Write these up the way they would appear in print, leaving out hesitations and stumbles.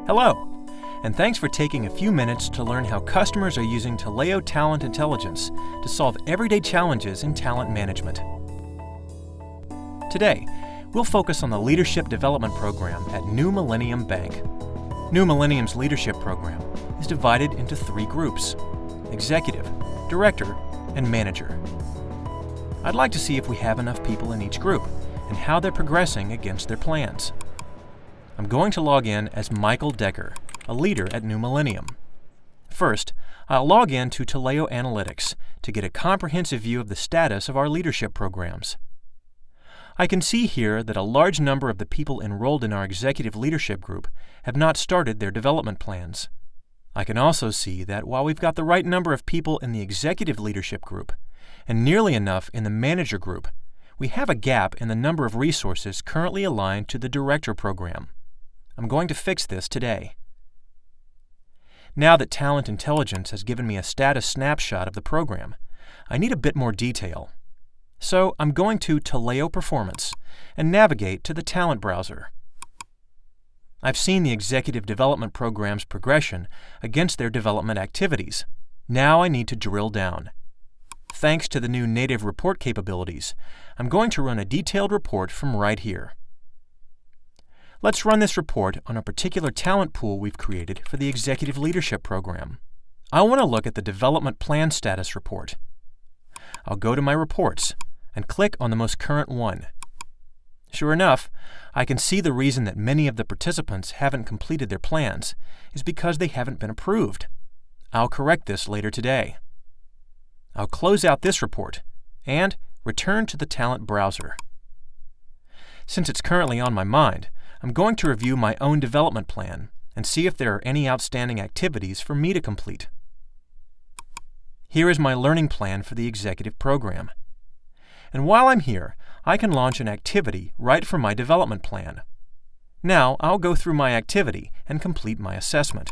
Hello, and thanks for taking a few minutes to learn how customers are using Taleo Talent Intelligence to solve everyday challenges in talent management. Today, we'll focus on the Leadership Development Program at New Millennium Bank. New Millennium's leadership program is divided into 3 groups: Executive, Director, and Manager. I'd like to see if we have enough people in each group and how they're progressing against their plans. I'm going to log in as Michael Decker, a leader at New Millennium. First, I'll log in to Taleo Analytics to get a comprehensive view of the status of our leadership programs. I can see here that a large number of the people enrolled in our executive leadership group have not started their development plans. I can also see that while we've got the right number of people in the executive leadership group and nearly enough in the manager group, we have a gap in the number of resources currently aligned to the director program. I'm going to fix this today. Now that Talent Intelligence has given me a status snapshot of the program, I need a bit more detail. So I'm going to Taleo Performance and navigate to the Talent browser. I've seen the Executive Development Program's progression against their development activities. Now I need to drill down. Thanks to the new native report capabilities, I'm going to run a detailed report from right here. Let's run this report on a particular talent pool we've created for the Executive Leadership Program. I want to look at the Development Plan Status report. I'll go to my reports and click on the most current one. Sure enough, I can see the reason that many of the participants haven't completed their plans is because they haven't been approved. I'll correct this later today. I'll close out this report and return to the Talent browser. Since it's currently on my mind, I'm going to review my own development plan and see if there are any outstanding activities for me to complete. Here is my learning plan for the executive program. And while I'm here, I can launch an activity right from my development plan. Now I'll go through my activity and complete my assessment.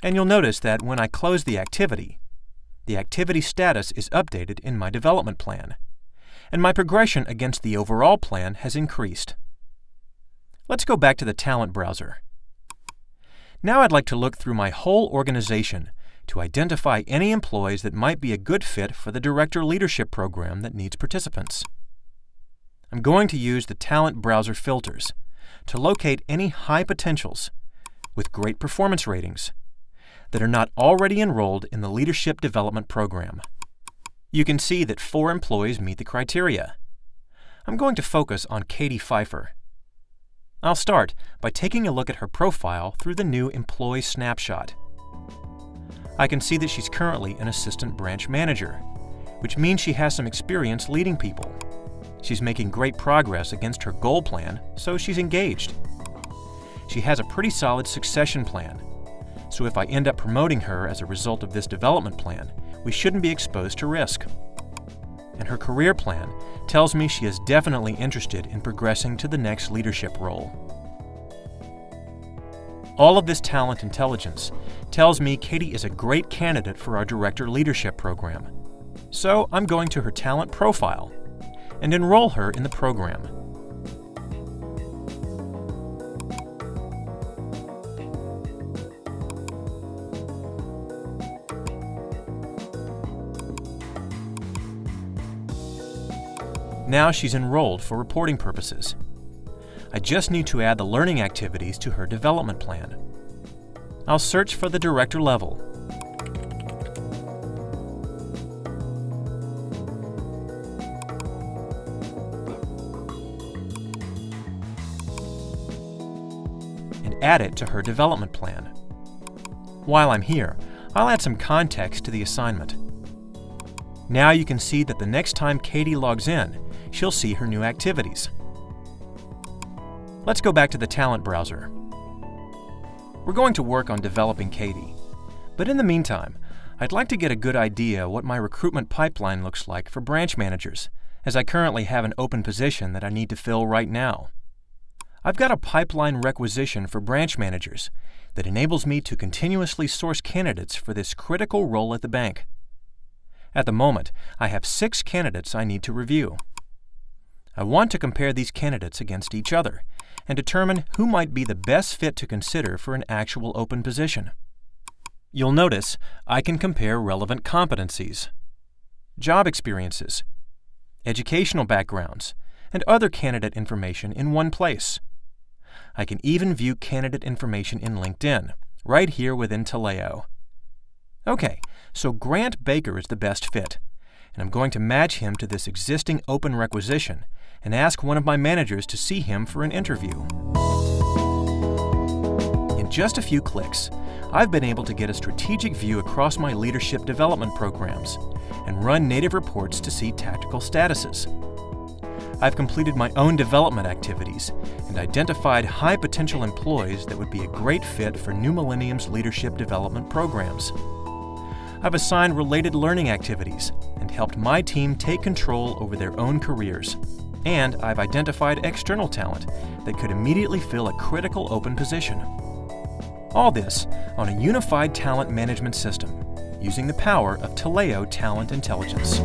And you'll notice that when I close the activity status is updated in my development plan, and my progression against the overall plan has increased. Let's go back to the Talent browser. Now I'd like to look through my whole organization to identify any employees that might be a good fit for the Director Leadership Program that needs participants. I'm going to use the Talent browser filters to locate any high potentials with great performance ratings that are not already enrolled in the Leadership Development Program. You can see that 4 employees meet the criteria. I'm going to focus on Katie Pfeiffer. I'll start by taking a look at her profile through the new Employee Snapshot. I can see that she's currently an Assistant Branch Manager, which means she has some experience leading people. She's making great progress against her goal plan, so she's engaged. She has a pretty solid succession plan, so if I end up promoting her as a result of this development plan, we shouldn't be exposed to risk. And her career plan tells me she is definitely interested in progressing to the next leadership role. All of this talent intelligence tells me Katie is a great candidate for our Director Leadership Program. So I'm going to her talent profile and enroll her in the program. Now she's enrolled for reporting purposes. I just need to add the learning activities to her development plan. I'll search for the director level. And add it to her development plan. While I'm here, I'll add some context to the assignment. Now you can see that the next time Katie logs in, she'll see her new activities. Let's go back to the Talent browser. We're going to work on developing Katie, but in the meantime, I'd like to get a good idea what my recruitment pipeline looks like for branch managers, as I currently have an open position that I need to fill right now. I've got a pipeline requisition for branch managers that enables me to continuously source candidates for this critical role at the bank. At the moment, I have 6 candidates I need to review. I want to compare these candidates against each other and determine who might be the best fit to consider for an actual open position. You'll notice I can compare relevant competencies, job experiences, educational backgrounds, and other candidate information in one place. I can even view candidate information in LinkedIn, right here within Taleo. Okay, so Grant Baker is the best fit, and I'm going to match him to this existing open requisition and ask one of my managers to see him for an interview. In just a few clicks, I've been able to get a strategic view across my leadership development programs and run native reports to see tactical statuses. I've completed my own development activities and identified high-potential employees that would be a great fit for New Millennium's leadership development programs. I've assigned related learning activities and helped my team take control over their own careers. And I've identified external talent that could immediately fill a critical open position. All this on a unified talent management system using the power of Taleo Talent Intelligence.